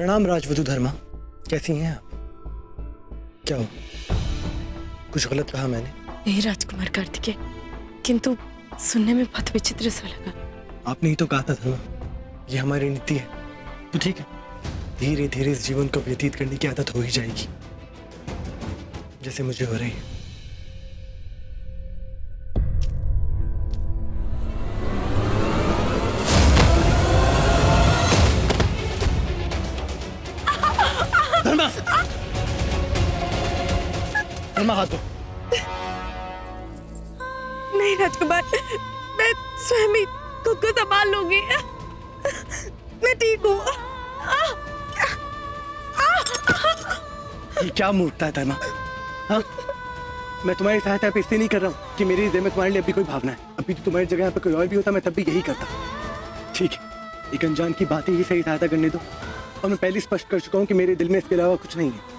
प्रणाम राजवधु धर्मा, कैसी हैं आप? क्या हो, कुछ गलत कहा मैंने? नहीं राजकुमार कार्तिकेय, किंतु सुनने में बहुत विचित्र सा लगा। आपने ही तो कहा था धर्मा, ये हमारी नीति है। तो ठीक है, धीरे धीरे इस जीवन को व्यतीत करने की आदत हो ही जाएगी, जैसे मुझे हो रही है। धर्मा, धर्मा हाथ दो। नहीं राजकुमार, मैं स्वयं ही खुद को संभाल लूंगी। मैं ठीक हूँ। ये क्या मूर्खता है धर्मा? हाँ, मैं तुम्हारी सहायता पे इसलिए नहीं कर रहा हूँ कि मेरे हृदय में तुम्हारे लिए अभी कोई भावना है। अभी तो तुम्हारी जगह यहाँ पे कोई और भी होता, मैं तब भी यही करता। ठीक है, एक अनजान की बातें ही सही सहायता करने दो, और मैं पहले स्पष्ट कर चुका हूँ कि मेरे दिल में इसके अलावा कुछ नहीं है।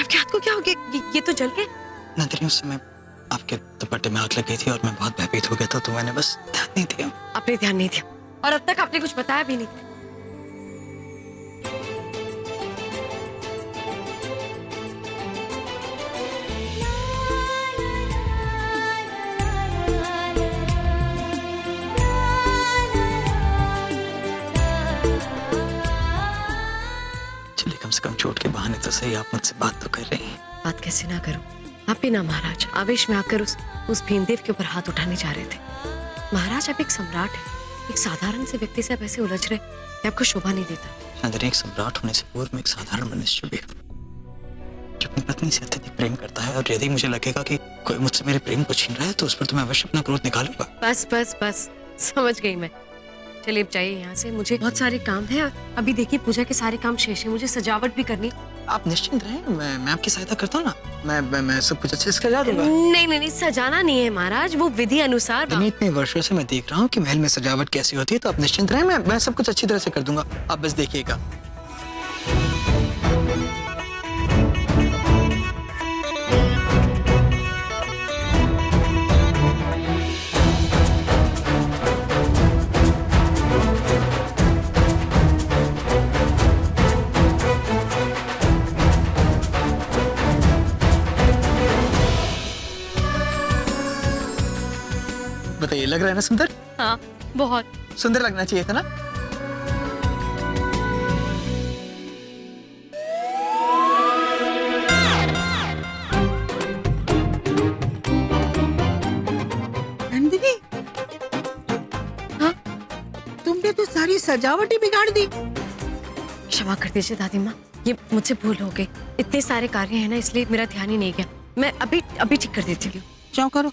आपके हाथ को क्या हो गया? ये तो जल गए। नंदिनी, उस समय आपके दुपट्टे में आग लगी थी और मैं बहुत भयभीत हो गया था, तो मैंने बस ध्यान नहीं दिया। आपने ध्यान नहीं दिया और अब तक आपने कुछ बताया भी नहीं। चलिए, कम से कम चोट के बहाने तो सही आप मुझसे बात तो कर रही हैं। बात कैसे ना करूं? आप भी ना महाराज आवेश में आकर उस भीमदेव के ऊपर हाथ उठाने जा रहे थे। महाराज, आप एक सम्राट है, एक साधारण से व्यक्ति से आप ऐसे उलझ रहे, ये आपको शोभा नहीं देता। नंदिनी, एक सम्राट होने से पूर्व में एक साधारण मनुष्य भी हूं, जो अपनी पत्नी से अत्यधिक प्रेम करता है, और यदि मुझे लगेगा कि कोई मुझसे मेरे प्रेम को छीन रहा है तो उस पर तो मैं अवश्य अपना क्रोध निकालूंगा। बस बस बस, समझ गई मैं। चलिए अब जाइए यहाँ से, मुझे बहुत सारे काम है। अभी देखिए पूजा के सारे काम शेष है, मुझे सजावट भी करनी। आप निश्चिंत रहें, मैं आपकी सहायता करता हूँ ना। मैं सब कुछ अच्छे से सजा दूंगा। नहीं नहीं नहीं, सजाना नहीं है महाराज, वो विधि अनुसार। इतने वर्षों से मैं देख रहा हूँ कि महल में सजावट कैसी होती है, तो आप निश्चिंत रहें, मैं सब कुछ अच्छी तरह से कर दूंगा, आप बस देखिएगा। बताइए, लग रहा है ना सुंदर? हाँ, बहुत सुंदर लगना चाहिए था ना? नंदिनी, हाँ? तुमने तो सारी सजावट ही बिगाड़ दी। क्षमा कर दीजिए दादी माँ, ये मुझसे भूल हो गई। इतने सारे कार्य है ना, इसलिए मेरा ध्यान ही नहीं गया। मैं अभी ठीक कर देती हूँ। जाओ करो।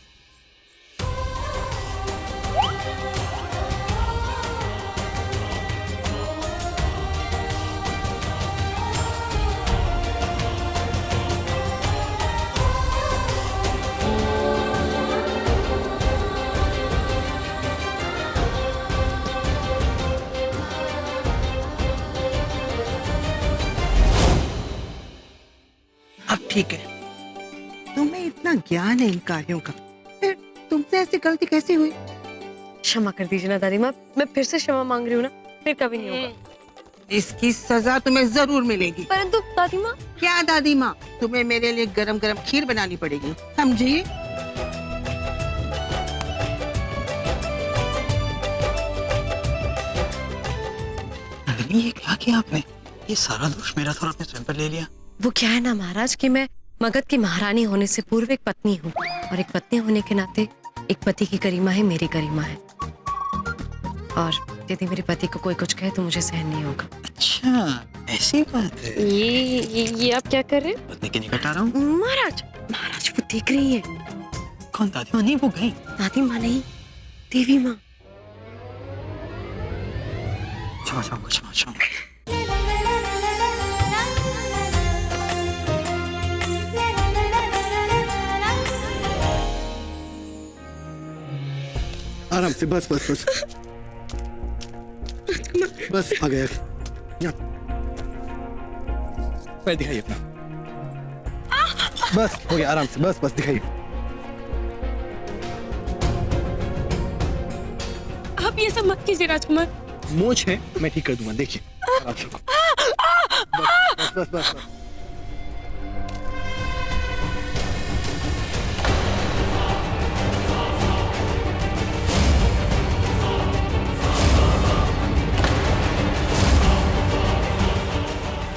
अब ठीक है, तुम्हें इतना ज्ञान है इन कार्यों का, फिर तुमसे ऐसी गलती कैसे हुई? क्षमा कर दीजिए ना दादी माँ, मैं फिर से क्षमा मांग रही हूँ ना, फिर कभी नहीं होगा। इसकी सजा तुम्हें जरूर मिलेगी। परंतु दादी माँ। क्या दादी माँ, तुम्हें मेरे लिए गरम गरम खीर बनानी पड़ेगी, समझी? ये क्या किया आपने? ये सारा दोष मेरा था और आपने स्वयं पर ले लिया। वो क्या है ना महाराज कि मैं मगध की महारानी होने से पूर्व एक पत्नी हूँ, और एक पत्नी होने के नाते एक पति की गरिमा है, मेरी गरिमा है। और यदि मेरे पति को कोई कुछ कहे तो मुझे सहन नहीं होगा। अच्छा, ऐसी बात है। ये आप क्या कर रहे हैं? पत्नी के निकट आ रहा हूँ। महाराज, महाराज वो देख रही है। कौन? दादी माँ? नहीं, वो गई। दादी माँ नहीं, देवी माँ। क्षमा चाहूंगा, क्षमा चाहूंगा। आराम से, बस बस बस बस, आ गया। यहाँ पैर दिखाइए अपना। बस हो गया, आराम से, बस बस दिखाइए। आप ये सब मत कीजिए राजकुमार। मोच है, मैं ठीक कर दूंगा, देखिए आराम से। बस बस बस बस, बस।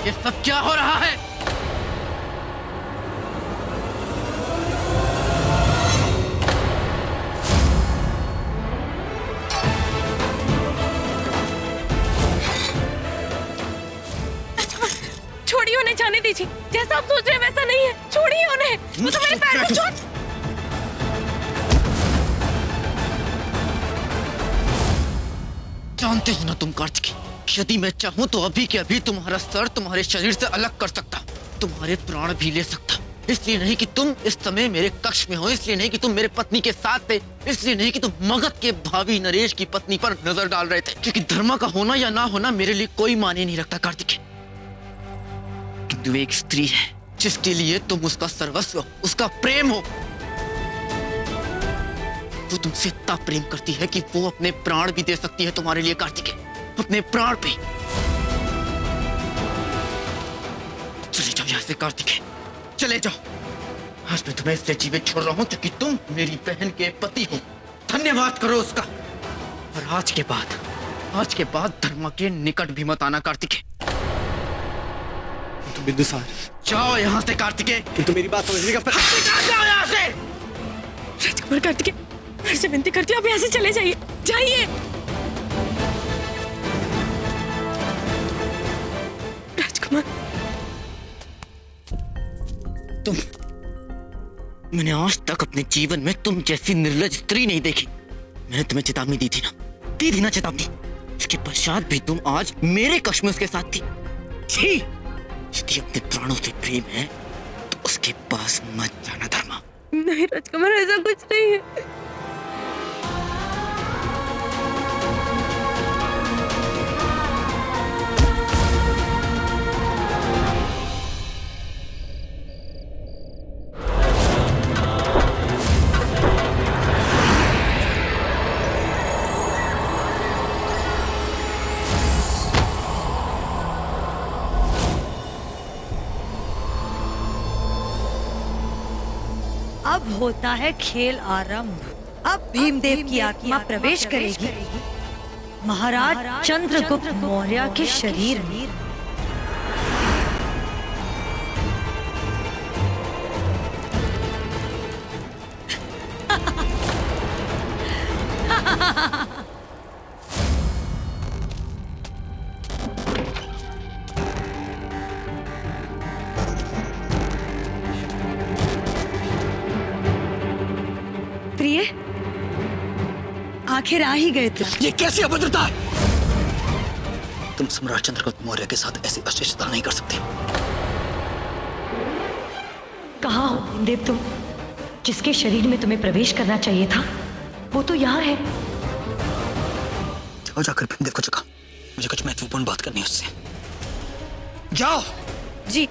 ये सब क्या हो रहा है? छोड़िए उन्हें, जाने दीजिए। जैसा आप सोच रहे हैं वैसा नहीं है। छोड़िए उन्हें, वो तो मेरे पैर को छोड़। जानते हो ना तुम कार्तिकी, यदि मैं चाहूं तो अभी के अभी तुम्हारा सर तुम्हारे शरीर से अलग कर सकता, तुम्हारे प्राण भी ले सकता। इसलिए नहीं कि तुम इस समय मेरे कक्ष में हो, इसलिए नहीं कि तुम मेरे पत्नी के साथ थे, इसलिए नहीं कि तुम मगध के भावी नरेश की पत्नी पर नजर डाल रहे थे, क्योंकि धर्म का होना या ना होना मेरे लिए कोई मायने नहीं रखता कार्तिकी। किंतु एक स्त्री है जिसके लिए तुम उसका सर्वस्व, उसका प्रेम हो। वो तुमसे इतना प्रेम करती है कि वो अपने प्राण भी दे सकती है तुम्हारे लिए कार्तिके, अपने प्राण पे। चले जाओ यहाँ से कार्तिके, चले जाओ। आज मैं तुम्हें इसलिए जीवित छोड़ रहा हूं क्योंकि तुम मेरी बहन के पति हो। धन्यवाद करो उसका। और आज के बाद धर्म के निकट भी मत आना कार्तिके। तो बिंदुसार, जाओ यहाँ से कार्तिके। तो मेरी बात समझने का जाओ यहाँ से। राजकुमार, कार्तिकेय, फिर से विनती करती हूँ, आप यहाँ से चले जाइए, जाइए। राजकुमार, मैंने आज तक अपने जीवन में तुम जैसी निर्लज स्त्री नहीं देखी। मैंने तुम्हें चेतावनी दी थी ना चेतावनी। इसके पश्चात भी तुम आज मेरे कक्ष में उसके साथ थी। छी! यदि अपने प्राणों से प्रेम है तो उसके पास मत जाना धर्मा। नहीं राजकुमार, ऐसा कुछ नहीं है। अब होता है खेल आरंभ। अब भीमदेव की आत्मा प्रवेश करेगी महाराज चंद्रगुप्त मौर्य के शरीर में। प्रिय, आखिर आ ही गए तुम। ये कैसी अभद्रता है? तुम सम्राट चंद्रगुप्त मौर्य के साथ ऐसी अशिष्टता नहीं कर सकते। कहाँ हो भीमदेव तुम? जिसके शरीर में तुम्हें प्रवेश करना चाहिए था वो तो यहाँ है। जाओ, जाकर भीमदेव को जगा। मुझे कुछ महत्वपूर्ण बात करनी है उससे। जाओ। जी।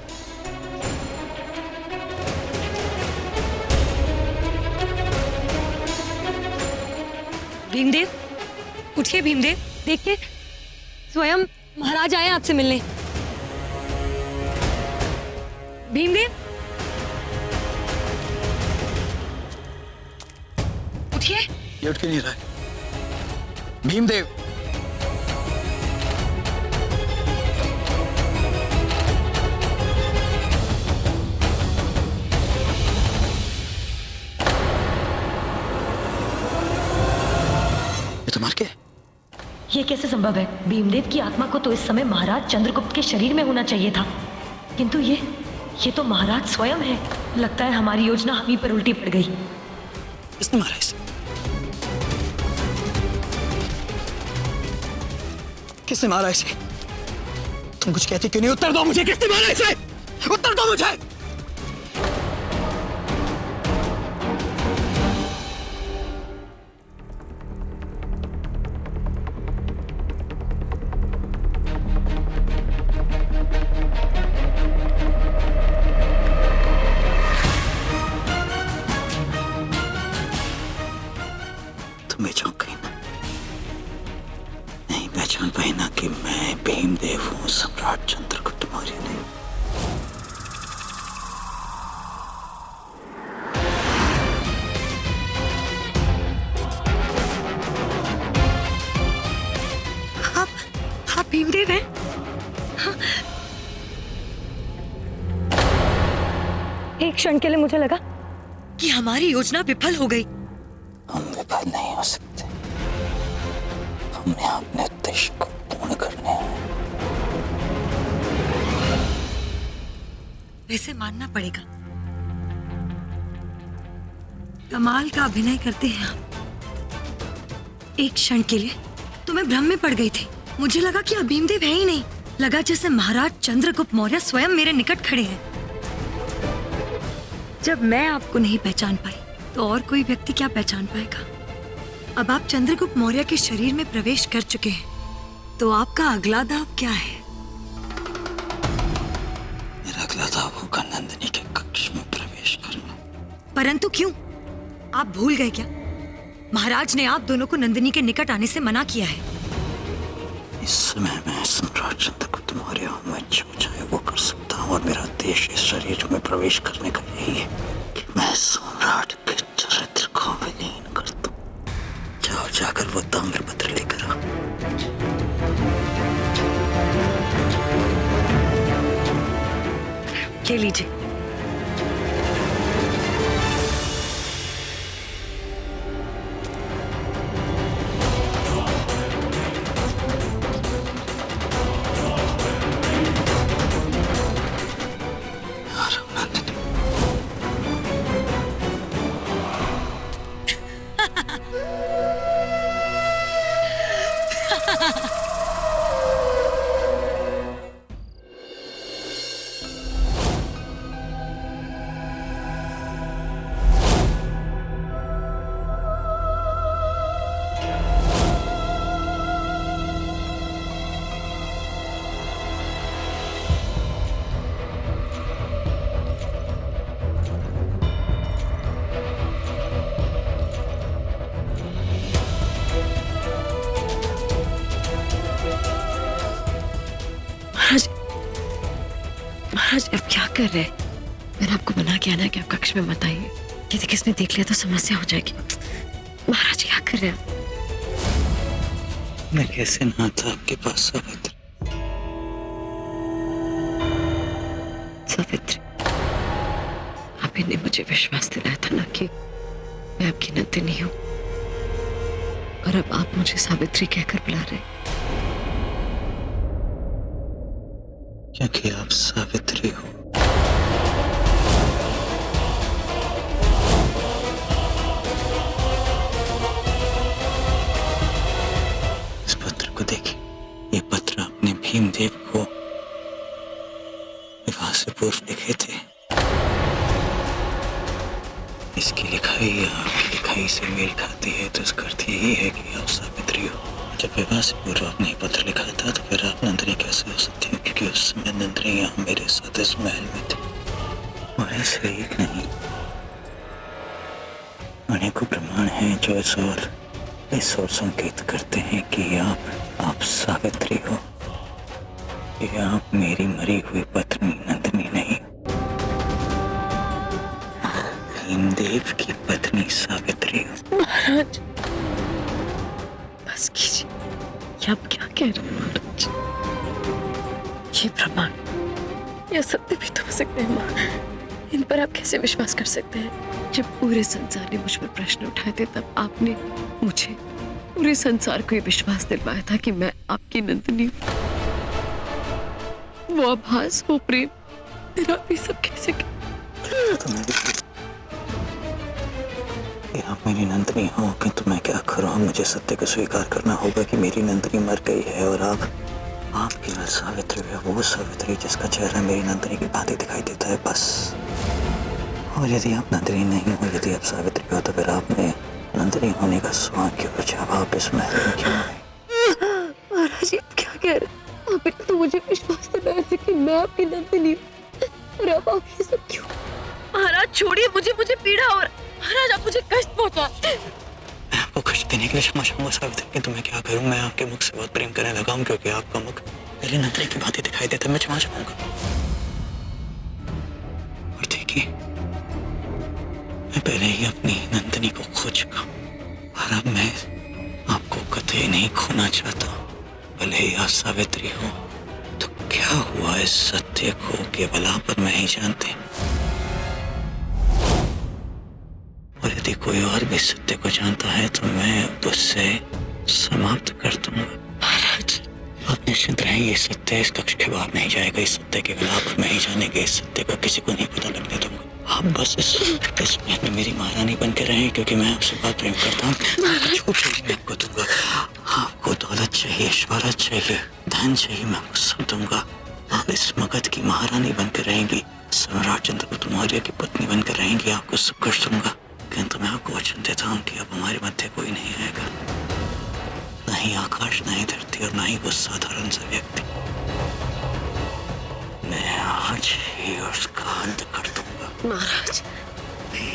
भीमदेव, उठिए भीमदेव, देखिए स्वयं महाराज आए आपसे मिलने। भीमदेव, उठिए। ये उठ के नहीं रहा है। भीमदेव, ये तो मार के। ये कैसे संभव है? भीमदेव की आत्मा को तो इस समय महाराज चंद्रगुप्त के शरीर में होना चाहिए था, किंतु ये तो महाराज स्वयं है। लगता है हमारी योजना हम ही पर उल्टी पड़ गई। किसने मारा इसे? किसने मारा इसे? तुम कुछ कहते क्यों नहीं? उत्तर दो मुझे, किसने मारा इसे? उत्तर दो मुझे। तुम्हें चौंकी ना, नहीं पहचान पाई ना कि मैं भीमदेव हूँ, सम्राट चंद्रगुप्त मौर्य नहीं। आप भीमदेव हैं? एक क्षण के लिए मुझे लगा कि हमारी योजना विफल हो गई। हम विफल नहीं हो सकते, हमने अपने उद्देश्य को पूर्ण करने हैं। वैसे मानना पड़ेगा, कमाल का अभिनय करते हैं आप। एक क्षण के लिए तो मैं भ्रम में पड़ गई थी। मुझे लगा कि आप भीमदेव है ही नहीं। लगा जैसे महाराज चंद्रगुप्त मौर्य स्वयं मेरे निकट खड़े हैं। जब मैं आपको नहीं पहचान पाई तो और कोई व्यक्ति क्या पहचान पाएगा? अब आप चंद्रगुप्त मौर्य के शरीर में प्रवेश कर चुके हैं, तो आपका अगला दाव क्या है? मेरा अगला दाव होगा नंदिनी के कक्ष में प्रवेश करना। परंतु क्यों? आप भूल गए क्या? महाराज ने आप दोनों को नंदिनी के निकट आने से मना किया है। इस समय मैं सम्राट चंद्रगुप्त मौर्य हूँ, मैं जो चाहे वो कर सकता हूँ, और मेरा उद्देश्य इस शरीर में प्रवेश करने का यही है कि मैं सम्राट के चरित्र को विलीन कर दूं। जाओ, जाकर वो ताम्रपत्र लेकर आओ। ये लीजिए। महाराज अब क्या कर रहे हैं? मैंने आपको मना किया ना कि आप कक्ष में मत आइए। यदि किसने देख लिया तो समस्या हो जाएगी। महाराज क्या कर रहे हैं? मैं कैसे ना आता आपके पास सावित्री? सावित्री, आप ही ने मुझे विश्वास दिलाया था ना कि मैं आपकी नंदिनी हूँ, और अब आप मुझे सावित्री कहकर बुला रहे हैं। क्योंकि आप सावित्री हो। इस पत्र को देखिए, ये पत्र आपने भीमदेव को विवाह से पूर्व लिखे थे। इसकी लिखाई आपकी लिखाई से मेल खाती है, तो इसका अर्थ यही है कि आप सावित्री हो। जब विवाह से पूर्व आपने ये पत्र लिखा था, तो फिर आप नंदिनी कैसे हो सकती हो? क्योंकि उस समय नंदिनी यहाँ मेरे साथ इस महल में थी। और ऐसे ही नहीं, अनेकों प्रमाण हैं जो इस ओर संकेत करते हैं कि आप सावित्री हो, कि आप मेरी मरी हुई पत्नी नंदिनी नहीं, भीमदेव की पत्नी सावित्री हो। महाराज बस कीजिए, ये आप क्या कह रहे हैं महाराज? ये प्रमाण या सत्य भी तो हो सकते हैं माँ। इन पर आप कैसे विश्वास कर सकते हैं? जब पूरे संसार ने मुझ पर प्रश्न उठाए थे, तब आपने मुझे, पूरे संसार को ये विश्वास दिलवाया था कि मैं आपकी नंदिनी हूँ। वो आभास, वो प्रेम, फिर आप ये सब कैसे कि आप मेरी नंदिनी हो, कि तो मैं क्या करूं? करूँ, मुझे सत्य को स्वीकार करना होगा कि मेरी नंदिनी मर गई है और आप केवल सावित्री है, वो सावित्री जिसका चेहरा मेरी नंदिनी की भांति दिखाई देता है, बस। और यदि आप नंदिनी नहीं हो, यदि आप सावित्री हो, तो फिर आपने नंदिनी होने का स्वांग क्यों बचा? आप इस महल में क्यों आए? महाराज आप क्या कह रहे हैं? आपने तो मुझे विश्वास दिलाया था कि मैं आपकी नंदिनी हूँ, और अब आप ये सब क्यों? महाराज छोड़िए मुझे, मुझे पीड़ा हो रहा। महाराज आप मुझे कष्ट पहुंचा। मैं आपको कष्ट देने के लिए क्षमा चाहूंगा सावित्री, कि तो मैं क्या करूं? मैं आपके मुख से बहुत प्रेम करने लगा हूं, क्योंकि आपका मुख मेरी नंदिनी की भांति दिखाई देता है। मैं क्षमा चाहूंगा। और देखिए, मैं पहले ही अपनी नंदिनी को खो चुका हूं, और अब मैं आपको कतई नहीं खोना चाहता। भले ही आप सावित्री हो, तो क्या हुआ इस सत्य को केवल आप और मैं ही जानते। और यदि कोई और भी सत्य को जानता है, तो मैं उससे समाप्त कर दूंगा। महाराज आप निश्चिंत रहें, ये सत्य इस कक्ष के बाहर नहीं जाएगा। इस सत्य केवल आप और मैं ही जानेंगे। इस सत्य को किसी को नहीं पता लगने दूंगा। आप बस इस महल में मेरी महारानी बन के रहें, क्योंकि मैं आपसे बहुत प्रेम करता हूँ। जो चाहिए मैं आपको दूंगा। आपको दौलत चाहिए, शोहरत चाहिए, धन चाहिए, मैं आपको सब दूंगा। आप इस मगध की महारानी बन के रहेंगी, सम्राट चंद्रगुप्त मौर्य की पत्नी बनकर रहेंगी। आपको सब कुछ दूंगा, किंतु मैं आपको वचन देता हूँ कि अब हमारे मध्य कोई नहीं आएगा, न ही आकाश, न ही धरती, और न ही वो साधारण सा व्यक्ति। मैं आज ही उसका अंत कर दूंगा। महाराज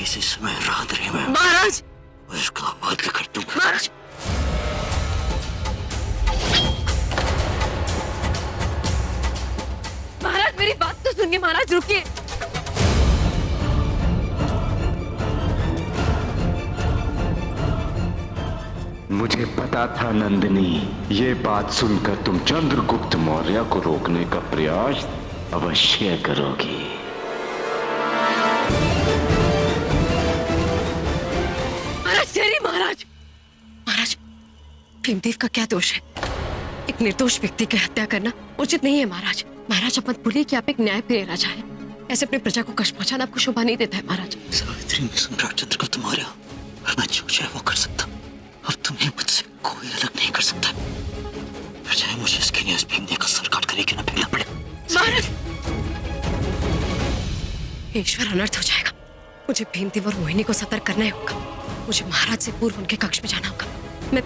इसी समय रात्रि में महाराज उसका वध कर दूंगा। महाराज महाराज मेरी बात तो सुनिए। महाराज रुकिए। मुझे पता था नंदिनी, ये बात सुनकर तुम चंद्रगुप्त मौर्य को रोकने का प्रयास अवश्य करोगी। महाराज तेरी महाराज महाराज भीमदेव का क्या दोष है? एक निर्दोष व्यक्ति की हत्या करना उचित नहीं है। महाराज महाराज आप मत भूलिए कि आप एक न्यायप्रिय राजा हैं। ऐसे अपनी प्रजा को कष्ट पहुंचाना आपको शोभा नहीं देता है। महाराज सावित्री में सम्राट चंद्रगुप्त मौर्य, और मैं जो चाहे वो कर सकता। अब तुम्हें मुझसे कोई अलग नहीं कर सकता, फिर चाहे मुझे इसके लिए भीमदेव का सर काट कर ही क्यों न फेंकना पड़े। महाराज ईश्वर अनर्थ हो जाएगा। मुझे भीमदेव और मोहिनी को सतर्क करना ही होगा। मुझे महाराज से पूर्व उनके कक्ष में जाना होगा। मैं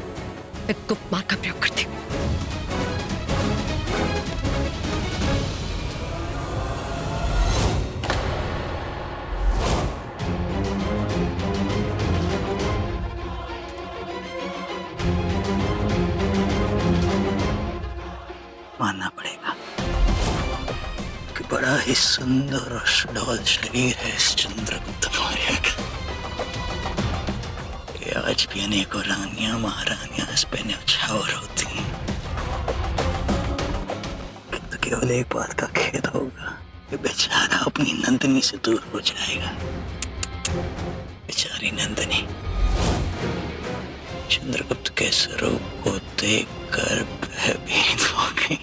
गुप्त मार्ग का प्रयोग करती हूँ। मानना पड़ेगा कि बड़ा ही सुंदर और सुडौल शरीर है इस चंद्रगुप्त मौर्य का। ये आज भी अनेकों रानियां महारानियां इस पे न्यौछावर होती हैं, तो केवल एक बात का खेद होगा कि बेचारा अपनी नंदिनी से दूर हो जाएगा। बेचारी नंदिनी चंद्रगुप्त के स्वरूप को देखकर भयभीत हो गई।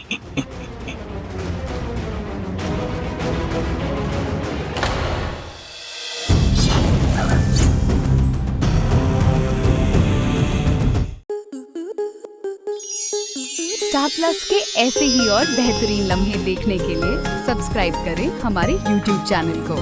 स्टार प्लस के ऐसे ही और बेहतरीन लम्हे देखने के लिए सब्सक्राइब करें हमारे YouTube चैनल को।